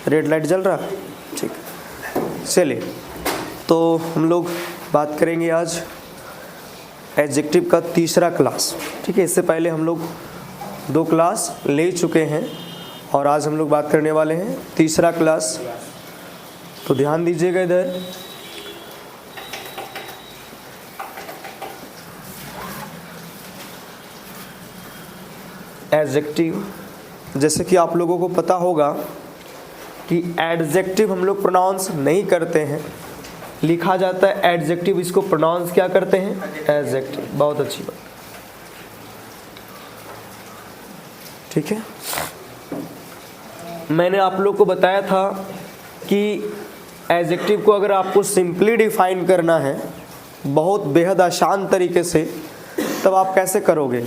Red light जल रहा, ठीक। चलिए, तो हम लोग बात करेंगे आज एडजेक्टिव का तीसरा क्लास, ठीक है। इससे पहले हम लोग 2 क्लास ले चुके हैं और आज हम लोग बात करने वाले हैं तीसरा क्लास। तो ध्यान दीजिएगा इधर। एडजेक्टिव, जैसे कि आप लोगों को पता होगा कि एडजेक्टिव हम लोग प्रोनाउंस नहीं करते हैं, लिखा जाता है एडजेक्टिव, इसको प्रोनाउंस क्या करते हैं? एडजेक्टिव। बहुत अच्छी बात, ठीक है। मैंने आप लोग को बताया था कि एडजेक्टिव को अगर आपको सिंपली डिफाइन करना है बहुत बेहद आसान तरीके से, तब आप कैसे करोगे?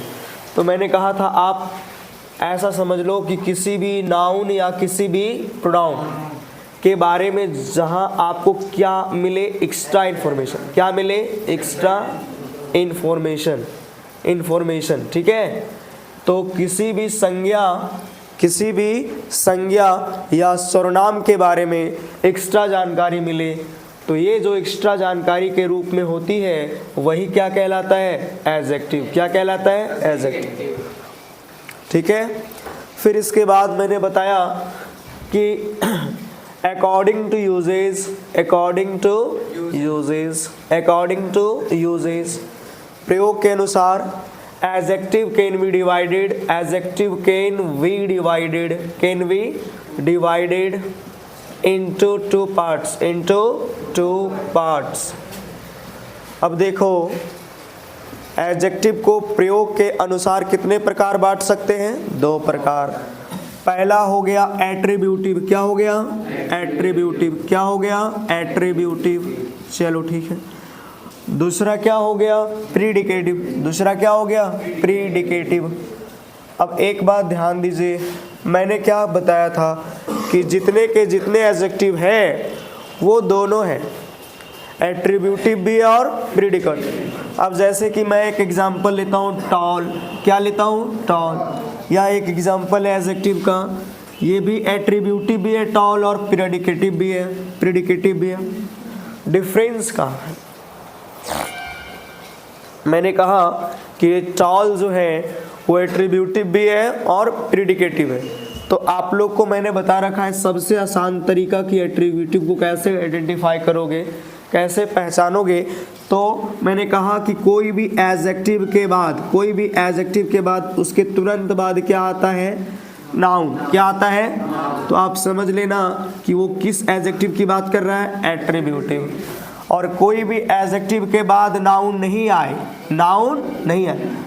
तो मैंने कहा था आप ऐसा समझ लो कि किसी भी नाउन या किसी भी प्रोनाउन के बारे में जहां आपको क्या मिले? Extra information. क्या मिले? एक्स्ट्रा इन्फॉर्मेशन, ठीक है। तो किसी भी संज्ञा या सर्वनाम के बारे में एक्स्ट्रा जानकारी मिले, तो ये जो एक्स्ट्रा जानकारी के रूप में होती है वही क्या कहलाता है? एडजेक्टिव। क्या कहलाता है? एडजेक्टिव, ठीक है। फिर इसके बाद मैंने बताया कि अकॉर्डिंग टू यूजेस, प्रयोग के अनुसार adjective can be divided into two parts। अब देखो, एडजेक्टिव को प्रयोग के अनुसार कितने प्रकार बांट सकते हैं? 2 प्रकार। पहला हो गया एट्रीब्यूटिव। क्या हो गया? एट्रीब्यूटिव। क्या हो गया? एट्रीब्यूटिव। चलो ठीक है। दूसरा क्या हो गया? प्रीडिकेटिव। दूसरा क्या हो गया? प्रीडिकेटिव। अब एक बात ध्यान दीजिए, मैंने क्या बताया था कि जितने के जितने एडजेक्टिव है वो दोनों हैं, एट्रीब्यूटिव भी और प्रीडिकेटिव। अब जैसे कि मैं एक एग्जांपल लेता हूँ टॉल। क्या लेता हूँ? टॉल। या एक एग्जांपल है एडजेक्टिव का, ये भी एट्रीब्यूटिव भी है टॉल और प्रीडिकेटिव भी है। डिफरेंस का मैंने कहा कि टॉल जो है वो एट्रीब्यूटिव भी है और प्रीडिकेटिव है। तो आप लोग को मैंने बता रखा है सबसे आसान तरीका कि एट्रीब्यूटिव को कैसे आइडेंटिफाई करोगे, कैसे पहचानोगे। तो मैंने कहा कि कोई भी एडजेक्टिव के बाद उसके तुरंत बाद क्या आता है? नाउन। क्या आता है? तो आप समझ लेना कि वो किस एडजेक्टिव की बात कर रहा है? एट्रीब्यूटिव। और कोई भी एडजेक्टिव के बाद नाउन नहीं आए,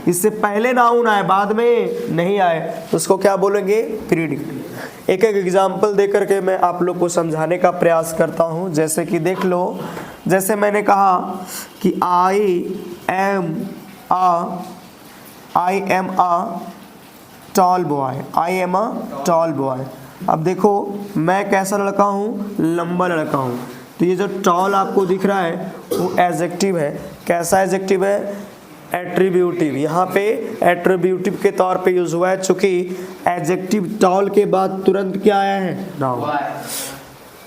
इससे पहले नाउन आए बाद में नहीं आए, तो उसको क्या बोलेंगे? प्रीडिकेटिव। एक एग्जांपल देकर के मैं आप लोग को समझाने का प्रयास करता हूं। जैसे कि देख लो, जैसे मैंने कहा कि I am a tall boy. अब देखो मैं कैसा लड़का हूँ? लंबा लड़का हूँ। तो ये जो टॉल आपको दिख रहा है वो एडजेक्टिव है। कैसा एडजेक्टिव है? एट्रीब्यूटिव। यहाँ पे एट्रीब्यूटिव के तौर पे यूज हुआ है, चूंकि एडजेक्टिव टॉल के बाद तुरंत क्या आया है? नाउन।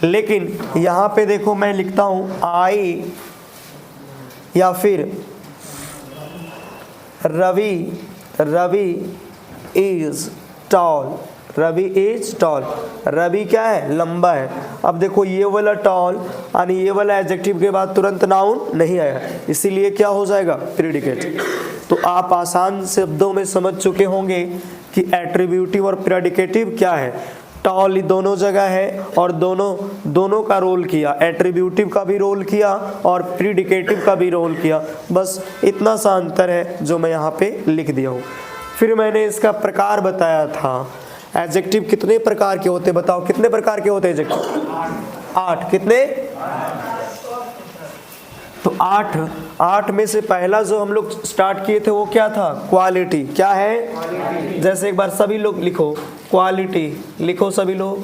लेकिन यहाँ पे देखो मैं लिखता हूँ आई या फिर रवि इज टॉल। रवि क्या है? लंबा है। अब देखो ये वाला टॉल यानी ये वाला एडजेक्टिव के बाद तुरंत नाउन नहीं आया, इसीलिए क्या हो जाएगा? प्रीडिकेटिव। तो आप आसान शब्दों में समझ चुके होंगे कि एट्रीब्यूटिव और प्रीडिकेटिव क्या है। टॉल दोनों जगह है और दोनों का रोल किया, एट्रीब्यूटिव का भी रोल किया और प्रीडिकेटिव का भी रोल किया। बस इतना सा अंतर है जो मैं यहाँ पे लिख दिया हूँ। फिर मैंने इसका प्रकार बताया था। एडजेक्टिव कितने प्रकार के होते? बताओ कितने प्रकार के होते एडजेक्टिव? 8। कितने? तो 8 में से पहला जो हम लोग स्टार्ट किए थे वो क्या था? क्वालिटी। क्या है? जैसे एक बार सभी लोग लिखो क्वालिटी, लिखो सभी लोग,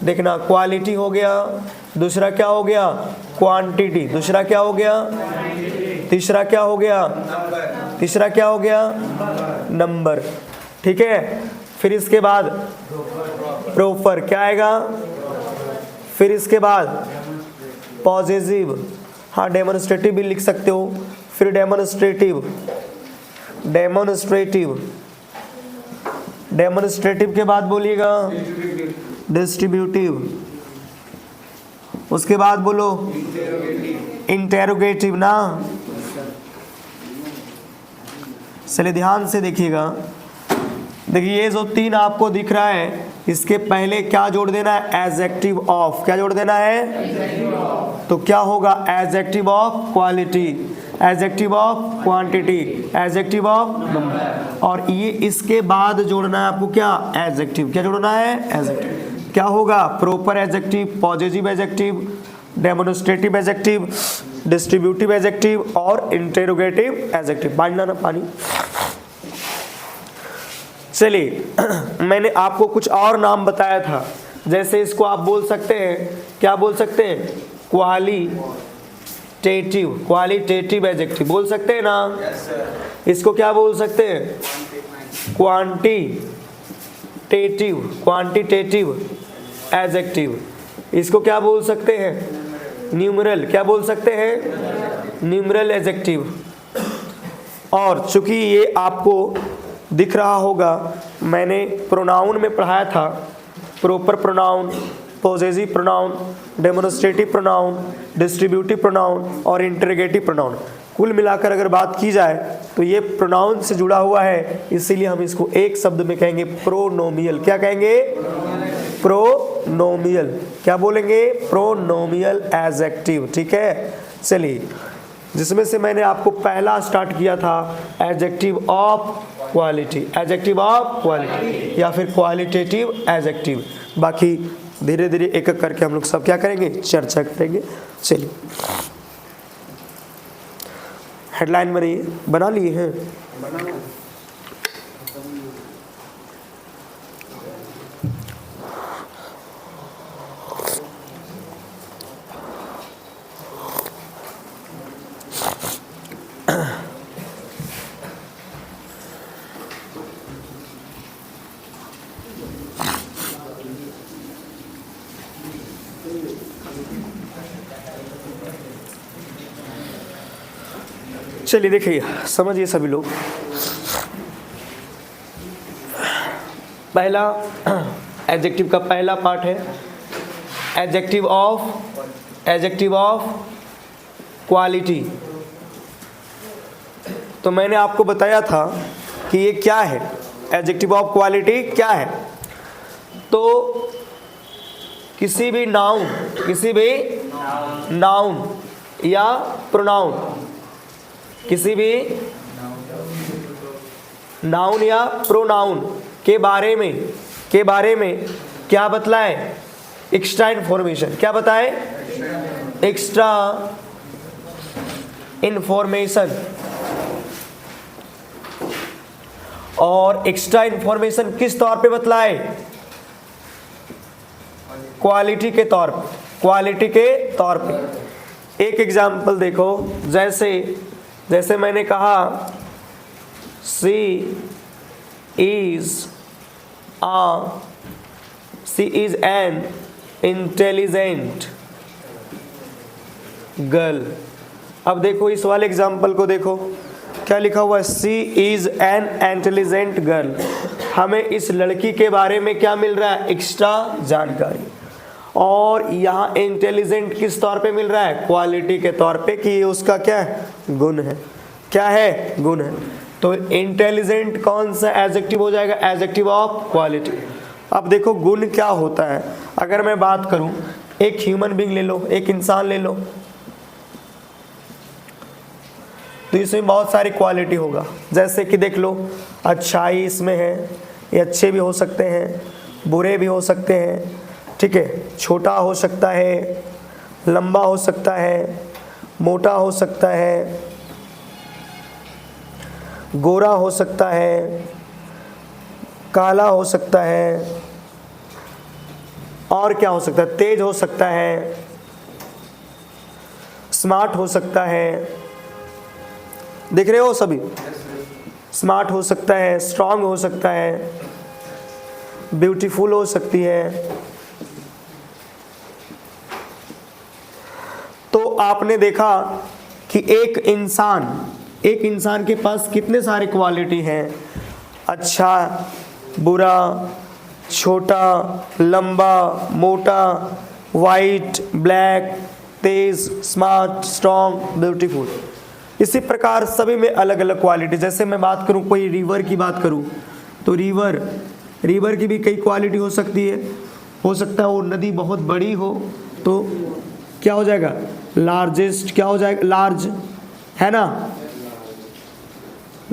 देखना क्वालिटी हो गया। दूसरा क्या हो गया? क्वांटिटी। दूसरा क्या हो गया? तीसरा क्या हो गया? तीसरा क्या हो गया? नंबर। ठीक है। फिर इसके बाद प्रॉपर क्या आएगा? फिर इसके बाद पॉजिटिव, हाँ डेमोन्स्ट्रेटिव भी लिख सकते हो, फिर डेमोन्स्ट्रेटिव, डेमोन्स्ट्रेटिव के बाद बोलिएगा डिस्ट्रीब्यूटिव, उसके बाद बोलो इंटेरोगेटिव ना। चलिए ध्यान से देखिएगा, देखिए ये जो 3 आपको दिख रहा है, इसके पहले क्या जोड़ देना है, एडजेक्टिव ऑफ, क्या जोड़ देना है, तो क्या होगा, adjective of quality, adjective of quantity, adjective of number, और ये इसके बाद जोड़ना है आपको क्या, एडजेक्टिव, क्या जोड़ना है, एडजेक्टिव, क्या होगा, proper adjective, positive adjective, demonstrative adjective, distributive adjective और इंटेरोगेटिव एडजेक्टिव। बांटना ना पानी। चलिए मैंने आपको कुछ और नाम बताया था, जैसे इसको आप बोल सकते हैं, क्या बोल सकते हैं, क्वालिटेटिव एडजेक्टिव बोल सकते हैं ना। इसको क्या बोल सकते हैं, क्वांटिटेटिव एडजेक्टिव। इसको क्या बोल सकते हैं, न्यूमरल, क्या बोल सकते हैं, न्यूमरल एडजेक्टिव। और चूंकि ये आपको दिख रहा होगा, मैंने प्रोनाउन में पढ़ाया था, proper pronoun, possessive pronoun, demonstrative pronoun, distributive pronoun और इंटरोगेटिव प्रोनाउन। कुल मिलाकर अगर बात की जाए तो ये प्रोनाउन से जुड़ा हुआ है, इसीलिए हम इसको एक शब्द में कहेंगे प्रोनोमियल। क्या कहेंगे, प्रोनोमियल। क्या बोलेंगे, प्रोनोमियल एडजेक्टिव। ठीक है, चलिए जिसमें से मैंने आपको पहला स्टार्ट किया था adjective of quality, adjective of quality या फिर क्वालिटेटिव एडजेक्टिव। बाकी धीरे धीरे एक एक करके हम लोग सब क्या करेंगे, चर्चा करेंगे। चलिए हेडलाइन बना लिए हैं, चलिए देखिए समझिए सभी लोग। पहला एडजेक्टिव का पहला पार्ट है एडजेक्टिव ऑफ क्वालिटी। तो मैंने आपको बताया था कि ये क्या है, एडजेक्टिव ऑफ क्वालिटी क्या है। तो किसी भी नाउन या प्रोनाउन, किसी भी नाउन या प्रोनाउन के बारे में क्या बतलाए, एक्स्ट्रा इन्फॉर्मेशन। क्या बताए, एक्स्ट्रा इन्फॉर्मेशन। और एक्स्ट्रा इन्फॉर्मेशन किस तौर पे बतलाए, क्वालिटी के तौर पे। एक एग्जाम्पल देखो, जैसे मैंने कहा she is an intelligent girl. अब देखो इस वाले एग्जाम्पल को देखो, क्या लिखा हुआ है, she is an intelligent girl. हमें इस लड़की के बारे में क्या मिल रहा है, एक्स्ट्रा जानकारी। और यहाँ इंटेलिजेंट किस तौर पे मिल रहा है, क्वालिटी के तौर पे, कि ये उसका क्या है, गुण है। क्या है, गुण है। तो इंटेलिजेंट कौन सा एडजेक्टिव हो जाएगा, एडजेक्टिव ऑफ क्वालिटी। अब देखो गुण क्या होता है, अगर मैं बात करूं, एक ह्यूमन बीइंग ले लो, एक इंसान ले लो, तो इसमें बहुत सारी क्वालिटी होगा। जैसे कि देख लो, अच्छाई इसमें है, ये अच्छे भी हो सकते हैं, बुरे भी हो सकते हैं। ठीक है, छोटा हो सकता है, लंबा हो सकता है, मोटा हो सकता है, गोरा हो सकता है, काला हो सकता है, और क्या हो सकता है, तेज हो सकता है, स्मार्ट हो सकता है। देख रहे हो सभी, स्मार्ट हो सकता है, स्ट्रांग हो सकता है, ब्यूटीफुल हो सकती है, आपने देखा कि एक इंसान के पास कितने सारे क्वालिटी हैं, अच्छा, बुरा, छोटा, लंबा, मोटा, वाइट, ब्लैक, तेज, स्मार्ट, स्ट्रॉन्ग, ब्यूटीफुल। इसी प्रकार सभी में अलग अलग क्वालिटी। जैसे मैं बात करूं, कोई रिवर की बात करूं तो रिवर की भी कई क्वालिटी हो सकती है। हो सकता है वो नदी बहुत बड़ी हो तो क्या हो जाएगा, लार्जेस्ट, क्या हो जाएगा, लार्ज, है ना,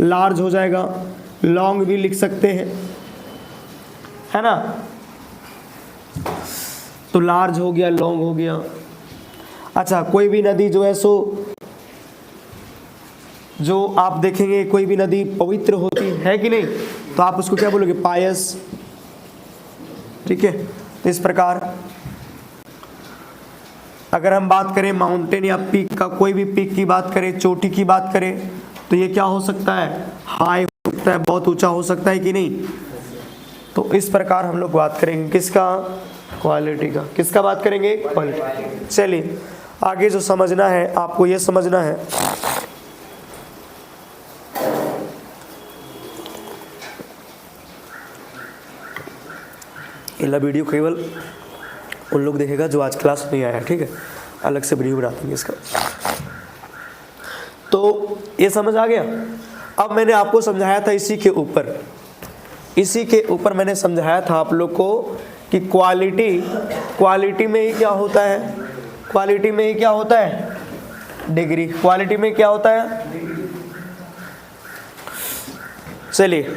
लार्ज हो जाएगा। लॉन्ग भी लिख सकते हैं, है ना, तो लार्ज हो गया, लॉन्ग हो गया। अच्छा, कोई भी नदी जो है सो, जो आप देखेंगे कोई भी नदी पवित्र होती है कि नहीं, तो आप उसको क्या बोलोगे, पायस, ठीक है। तो इस प्रकार अगर हम बात करें माउंटेन या पीक का, कोई भी पीक की बात करें, चोटी की बात करें, तो ये क्या हो सकता है, हाई हो सकता है, बहुत ऊंचा हो सकता है कि नहीं। तो इस प्रकार हम लोग बात करेंगे किसका, क्वालिटी का। किसका बात करेंगे, क्वालिटी। चलिए आगे जो समझना है आपको, ये समझना है ये वीडियो केवल उन लोग देखेगा जो आज क्लास नहीं आया, ठीक है, अलग से वीडियो बना देंगे इसका। तो ये समझ आ गया। अब मैंने आपको समझाया था इसी के ऊपर मैंने समझाया था आप लोग को कि क्वालिटी में ही क्या होता है, क्वालिटी में ही क्या होता है, डिग्री। क्वालिटी में क्या होता है, चलिए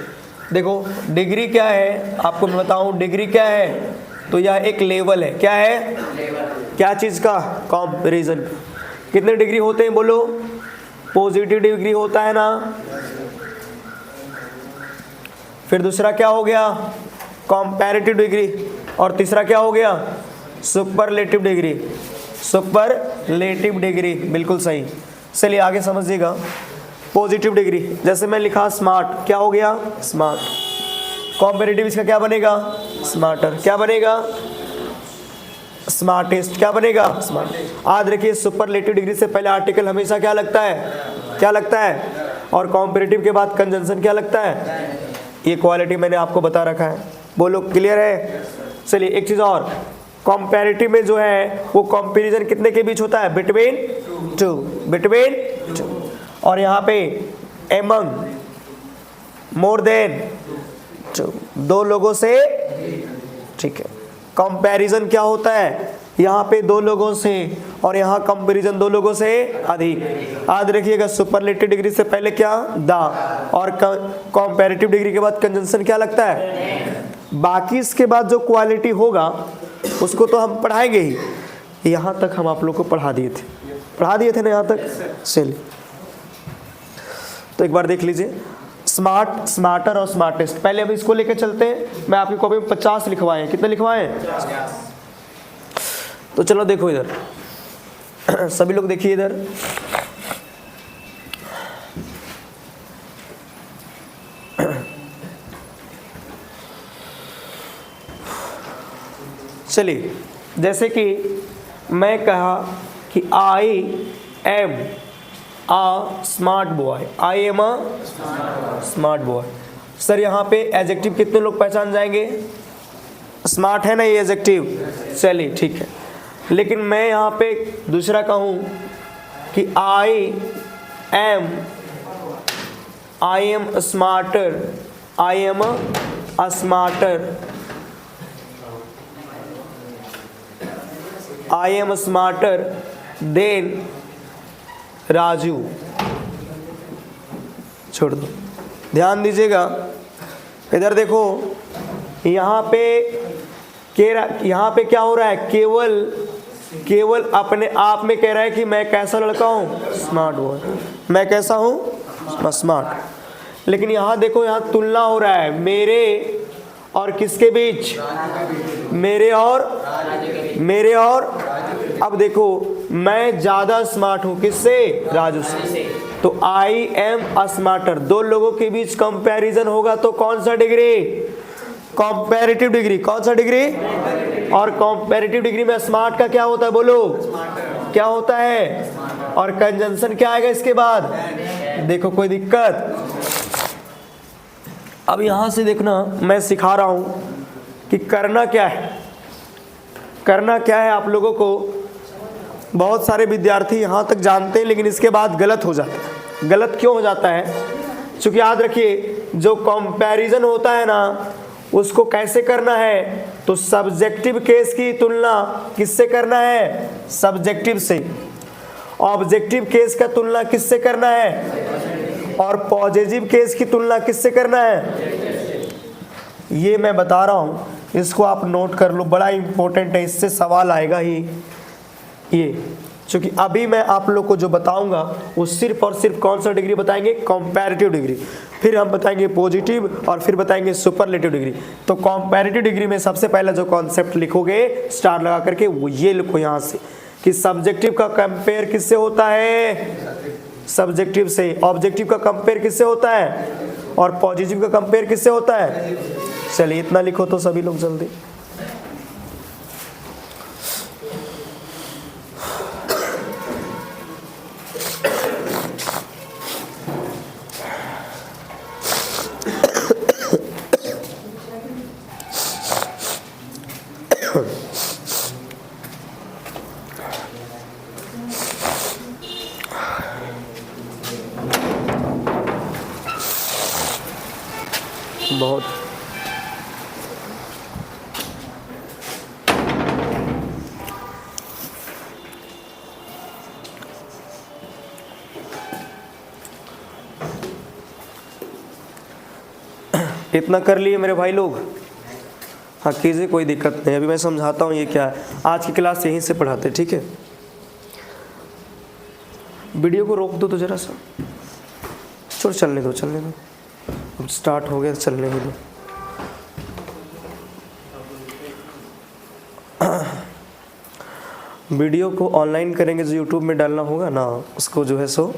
देखो डिग्री क्या है, आपको मैं बताऊं डिग्री क्या है। तो यह एक लेवल है, क्या है, क्या चीज़ का, कंपैरिजन। कितने डिग्री होते हैं बोलो, पॉजिटिव डिग्री होता है ना, फिर दूसरा क्या हो गया, कंपैरेटिव डिग्री, और तीसरा क्या हो गया, सुपरलेटिव डिग्री। सुपरलेटिव डिग्री, बिल्कुल सही। चलिए आगे समझिएगा। पॉजिटिव डिग्री, जैसे मैं लिखा स्मार्ट, क्या हो गया, स्मार्ट। कॉम्पेरेटिव इसका क्या बनेगा, स्मार्टर। क्या बनेगा, स्मार्टेस्ट। क्या बनेगा, स्मार्ट। आज देखिए सुपरलेटिव डिग्री से पहले आर्टिकल हमेशा क्या लगता है, क्या लगता है, और कॉम्पेरेटिव के बाद कंजंक्शन क्या लगता है। ये क्वालिटी मैंने आपको बता रखा है, बोलो क्लियर है। चलिए एक चीज और, कॉम्पेरेटिव में जो है वो कंपैरिजन कितने के बीच होता है, बिटवीन टू, बिटवीन टू। और यहाँ पे एमंग, मोर देन टू, दो लोगों से, ठीक है। कंपैरिजन क्या होता है, यहाँ पे दो लोगों से, और यहाँ कंपैरिजन दो लोगों से अधिक। याद रखिएगा सुपरलेटिव डिग्री से पहले क्या, दा, और कंपैरेटिव डिग्री के बाद कंजंक्शन क्या लगता है। बाकी इसके बाद जो क्वालिटी होगा उसको तो हम पढ़ाएंगे ही। यहाँ तक हम आप लोग को पढ़ा दिए थे ना, यहाँ तक। चलिए तो एक बार देख लीजिए, स्मार्ट, स्मार्टर और स्मार्टेस्ट। पहले अब इसको लेकर चलते हैं। मैं आपकी कॉपी में 50 लिखवाए हैं, कितने लिखवाए हैं, तो चलो देखो इधर सभी लोग देखिए इधर। चलिए जैसे कि मैं कहा कि I am a smart boy, I am a smart boy. Sir यहाँ पे एडजेक्टिव कितने लोग पहचान जाएंगे, स्मार्ट है ना ये एडजेक्टिव, चलिए ठीक है। लेकिन मैं यहाँ पे दूसरा कहूँ कि I M smarter, I am a smarter, I am smarter than Raju. छोड़ दो, ध्यान दीजिएगा इधर देखो, यहाँ पे क्या हो रहा है, केवल अपने आप में कह रहा है कि मैं कैसा लड़का हूँ, स्मार्ट बॉय, मैं कैसा हूँ, स्मार्ट। लेकिन यहाँ देखो, यहाँ तुलना हो रहा है मेरे और किसके बीच, मेरे और अब देखो मैं ज्यादा स्मार्ट हूं किससे, राजू से। तो आई एम अ स्मार्टर, दो लोगों के बीच कंपैरिजन होगा तो कौन सा डिग्री, कंपैरेटिव डिग्री। कौन सा डिग्री, और कंपैरेटिव डिग्री में स्मार्ट का क्या होता है बोलो, क्या होता है, और कंजंक्शन क्या आएगा इसके बाद। देखो कोई दिक्कत। अब यहां से देखना, मैं सिखा रहा हूं कि करना क्या है। करना क्या है आप लोगों को, बहुत सारे विद्यार्थी यहां तक जानते हैं लेकिन इसके बाद गलत हो जाता है। गलत क्यों हो जाता है, क्योंकि याद रखिए जो कंपैरिजन होता है ना, उसको कैसे करना है, तो सब्जेक्टिव केस की तुलना किससे करना है, सब्जेक्टिव से। ऑब्जेक्टिव केस का तुलना किससे करना है, और पॉजिटिव केस की तुलना किससे करना है। ये मैं बता रहा हूं, इसको आप नोट कर लो, बड़ा इंपॉर्टेंट है, इससे सवाल आएगा ही ये। क्योंकि अभी मैं आप लोग को जो बताऊंगा वो सिर्फ और सिर्फ कौन सा डिग्री बताएंगे, कंपैरेटिव डिग्री, फिर हम बताएंगे पॉजिटिव, और फिर बताएंगे सुपरलेटिव डिग्री। तो कंपैरेटिव डिग्री में सबसे पहला जो कॉन्सेप्ट लिखोगे स्टार लगा करके, वो ये लिखो यहाँ से कि सब्जेक्टिव का कंपेयर किससे होता है, सब्जेक्टिव से। ऑब्जेक्टिव का कंपेयर किससे होता है, और पॉजिटिव का कंपेयर किससे होता है। चलिए इतना लिखो तो सभी लोग जल्दी। बहुत इतना कर लिए मेरे भाई लोग। हाँ कीजिए, कोई दिक्कत नहीं, अभी मैं समझाता हूँ ये क्या है। आज की क्लास यहीं से पढ़ाते, ठीक है। वीडियो को रोक दो तो जरा सा, छोड़, चलने दो चलने दो, अब स्टार्ट हो गया, चलने ही दो। वीडियो को ऑनलाइन करेंगे जो यूट्यूब में डालना होगा ना, उसको जो है सो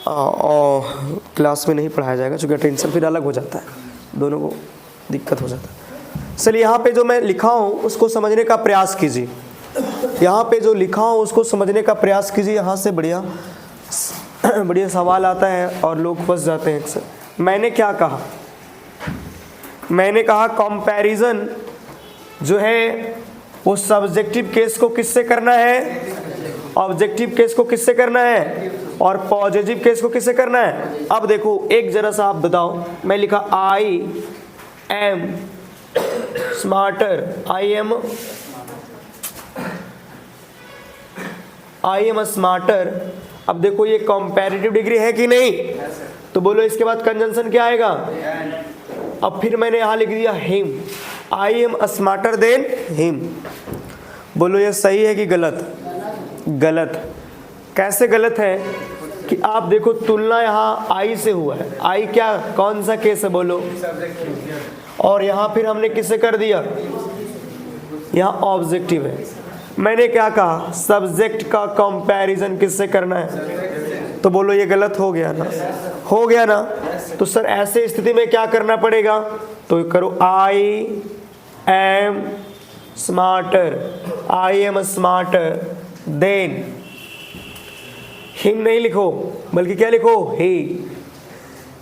क्लास में नहीं पढ़ाया जाएगा, क्योंकि अटेंशन फिर अलग हो जाता है, दोनों को दिक्कत हो जाता है। चलिए यहाँ पे जो मैं लिखा हूँ उसको समझने का प्रयास कीजिए। यहाँ पे जो लिखा हूँ उसको समझने का प्रयास कीजिए। यहाँ से बढ़िया बढ़िया सवाल आता है और लोग फंस जाते हैं अक्सर। मैंने क्या कहा, मैंने कहा कंपैरिजन जो है वो सब्जेक्टिव केस को किससे करना है, ऑब्जेक्टिव केस को किससे करना है, और पॉजिटिव केस को किससे करना है। अब देखो एक जरा सा आप बताओ, मैं लिखा I am smarter, I am smarter. अब देखो ये कंपैरेटिव डिग्री है कि नहीं, तो बोलो इसके बाद कंजंक्शन क्या आएगा। अब फिर मैंने यहां लिख दिया him, I am smarter than him. बोलो ये सही है कि गलत, गलत। कैसे गलत है कि आप देखो तुलना यहाँ आई से हुआ है, आई क्या कौन सा केस है बोलो, और यहाँ फिर हमने किससे कर दिया, यहाँ ऑब्जेक्टिव है। मैंने क्या कहा, सब्जेक्ट का कंपैरिजन किससे करना है, तो बोलो ये गलत हो गया ना, हो गया ना। तो सर ऐसे स्थिति में क्या करना पड़ेगा, तो करो I am smarter, I am smarter than him नहीं लिखो, बल्कि क्या लिखो, ही।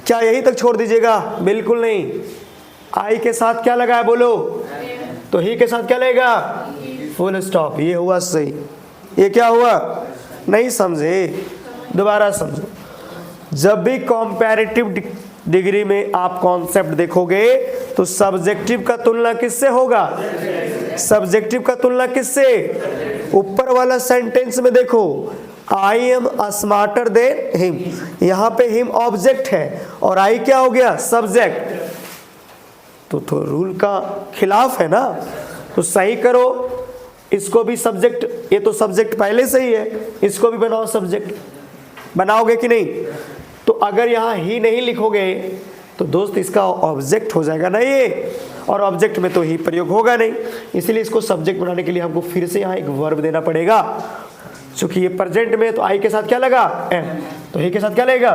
क्या यही तक छोड़ दीजिएगा, बिल्कुल नहीं। आई के साथ क्या लगा है बोलो, तो ही के साथ क्या लगेगा, फुल स्टॉप। ये हुआ सही, ये क्या हुआ, नहीं समझे, दोबारा समझो। जब भी कंपैरेटिव डिग्री में आप कॉन्सेप्ट देखोगे तो सब्जेक्टिव का तुलना किससे होगा, सब्जेक्टिव का तुलना किससे। ऊपर वाला सेंटेंस में देखो, I am smarter than him, यहाँ पे हिम ऑब्जेक्ट है और आई क्या हो गया, सब्जेक्ट। तो रूल का खिलाफ है ना, तो सही करो। इसको भी सब्जेक्ट, ये तो सब्जेक्ट पहले से ही है, इसको भी बनाओ सब्जेक्ट, बनाओगे कि नहीं। तो अगर यहाँ ही नहीं लिखोगे तो दोस्त इसका ऑब्जेक्ट हो जाएगा ना ये, और ऑब्जेक्ट में तो ही प्रयोग होगा नहीं, इसलिए इसको सब्जेक्ट बनाने के लिए हमको फिर से यहाँ एक वर्ब देना पड़ेगा। क्योंकि ये प्रेजेंट में, तो आई के साथ क्या लगा, एम, तो ही के साथ क्या लगेगा,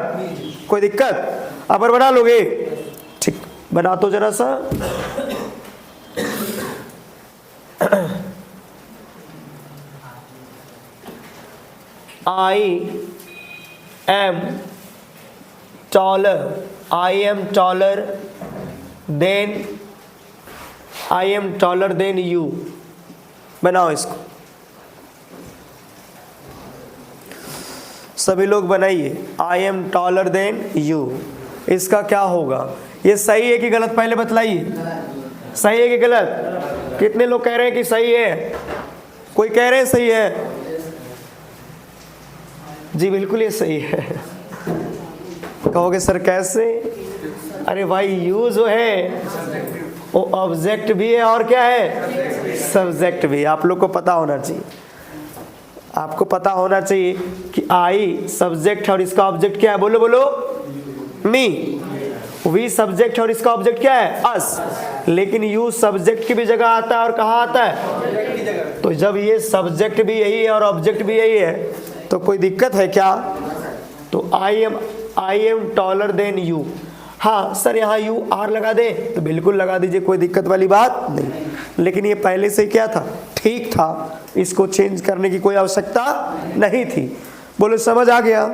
कोई दिक्कत। अब बना लोगे, ठीक, बना तो जरा सा। I am taller, I am taller than you. बनाओ इसको, सभी लोग बनाइए। I am taller than you, इसका क्या होगा? ये सही है कि गलत पहले बतलाइए। सही है कि गलत? कितने लोग कह रहे हैं कि सही है? कोई कह रहे हैं सही है? जी बिल्कुल ये सही है। कहोगे सर कैसे? अरे भाई यू जो है वो ऑब्जेक्ट भी है और क्या है? सब्जेक्ट भी। आप लोग को पता होना चाहिए, आपको पता होना चाहिए कि आई सब्जेक्ट है और इसका ऑब्जेक्ट क्या है? बोलो बोलो। मी। वी सब्जेक्ट है और इसका ऑब्जेक्ट क्या है? अस। लेकिन यू सब्जेक्ट की भी जगह आता है और कहाँ आता है? तो जब ये सब्जेक्ट भी यही है और ऑब्जेक्ट भी यही है तो कोई दिक्कत है क्या? तो I am taller than you. हाँ सर यहाँ यू आर लगा दे तो बिल्कुल लगा दीजिए, कोई दिक्कत वाली बात नहीं। लेकिन ये पहले से क्या था? ठीक था, इसको चेंज करने की कोई आवश्यकता नहीं थी। बोलो समझ आ गया?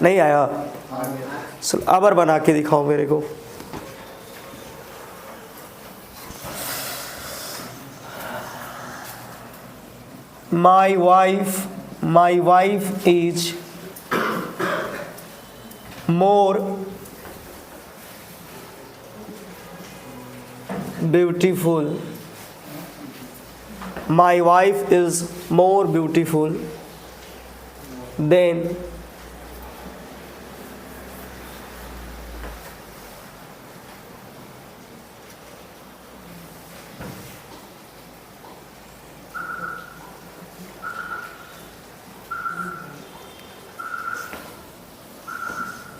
नहीं आया? अब और बना के दिखाओ मेरे को। My wife is more beautiful. My wife is more beautiful than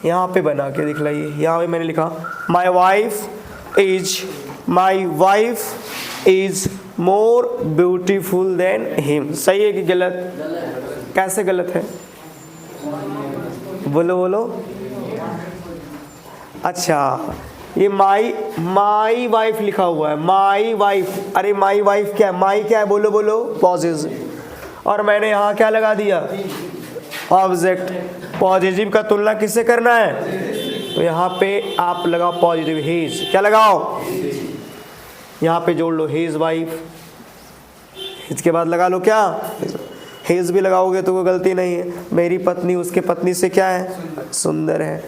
यहाँ पे बना के दिखलाइए। यहाँ पे मैंने लिखा my wife is more beautiful than him. सही है कि गलत? कैसे गलत है? बोलो बोलो। अच्छा ये माई वाइफ लिखा हुआ है, माई वाइफ। अरे माई वाइफ क्या है? माई क्या है? बोलो बोलो। पॉजिटिव। और मैंने यहाँ क्या लगा दिया? ऑब्जेक्ट। पॉजिटिव का तुलना किससे करना है? तो यहाँ पे आप लगाओ पॉजिटिव हिज। क्या लगाओ? यहाँ पे जोड़ लो हिज वाइफ। इसके बाद लगा लो क्या? हिज भी लगाओगे तो कोई गलती नहीं है। मेरी पत्नी उसके पत्नी से क्या है? सुंदर है।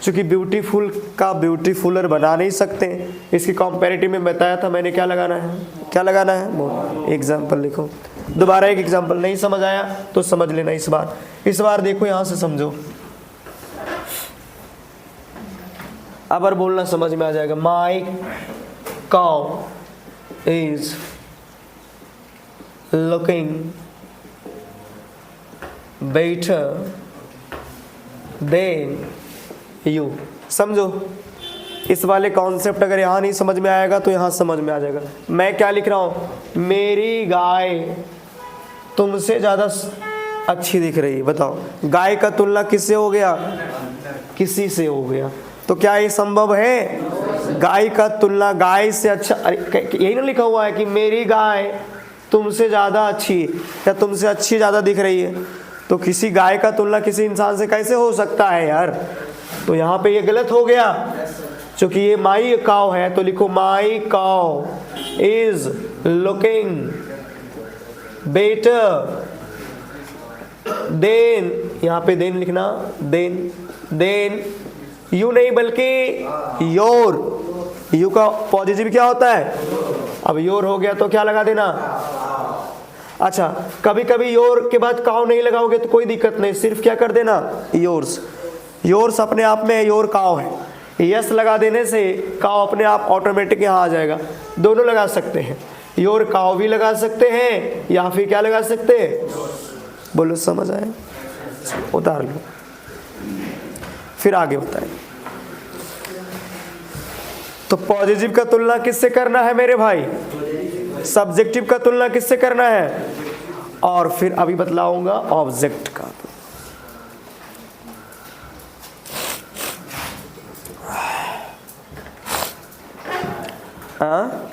चूंकि ब्यूटीफुल का ब्यूटीफुलर बना नहीं सकते, इसकी कंपैरेटिव में बताया था मैंने। क्या लगाना है? क्या लगाना है? एग्जाम्पल लिखो। दोबारा एक एग्जाम्पल। नहीं समझ आया तो समझ लेना इस बार देखो यहां से समझो। अब और बोलना समझ में आ जाएगा। My cow is looking better than you. समझो इस वाले कॉन्सेप्ट अगर यहाँ नहीं समझ में आएगा तो यहाँ समझ में आ जाएगा। मैं क्या लिख रहा हूँ? मेरी गाय तुमसे ज़्यादा अच्छी दिख रही है। बताओ, गाय का तुलना किससे हो गया? किसी से हो गया। तो क्या ये संभव है? गाय का तुलना गाय से अच्छा। यही ना लिखा हुआ है कि मेरी गाय तुमसे ज़्यादा अच्छी या तुमसे अच्छी ज़्यादा दिख रही है। तो किसी गाय का तुलना किसी इंसान से कैसे हो सकता है यार? तो यहाँ पे ये गलत हो गया। क्योंकि ये माई काउ है तो लिखो my cow is looking better than. यहाँ पे देन लिखना। देन यू नहीं बल्कि योर। यू का पॉजिटिव क्या होता है? अब योर हो गया तो क्या लगा देना? अच्छा कभी कभी योर के बाद काउ नहीं लगाओगे तो कोई दिक्कत नहीं, सिर्फ क्या कर देना? योर्स। योर्स अपने आप में योर काउ है। यस लगा देने से काउ अपने आप ऑटोमेटिक यहाँ आ जाएगा। दोनों लगा सकते हैं, योर काउ भी लगा सकते हैं या फिर क्या लगा सकते हैं? बोलो समझ आए? उतार लो फिर आगे बताएं। तो पॉजिटिव का तुलना किससे करना है मेरे भाई? सब्जेक्टिव का तुलना किससे करना है? और फिर अभी बतलाऊंगा ऑब्जेक्ट का। हाँ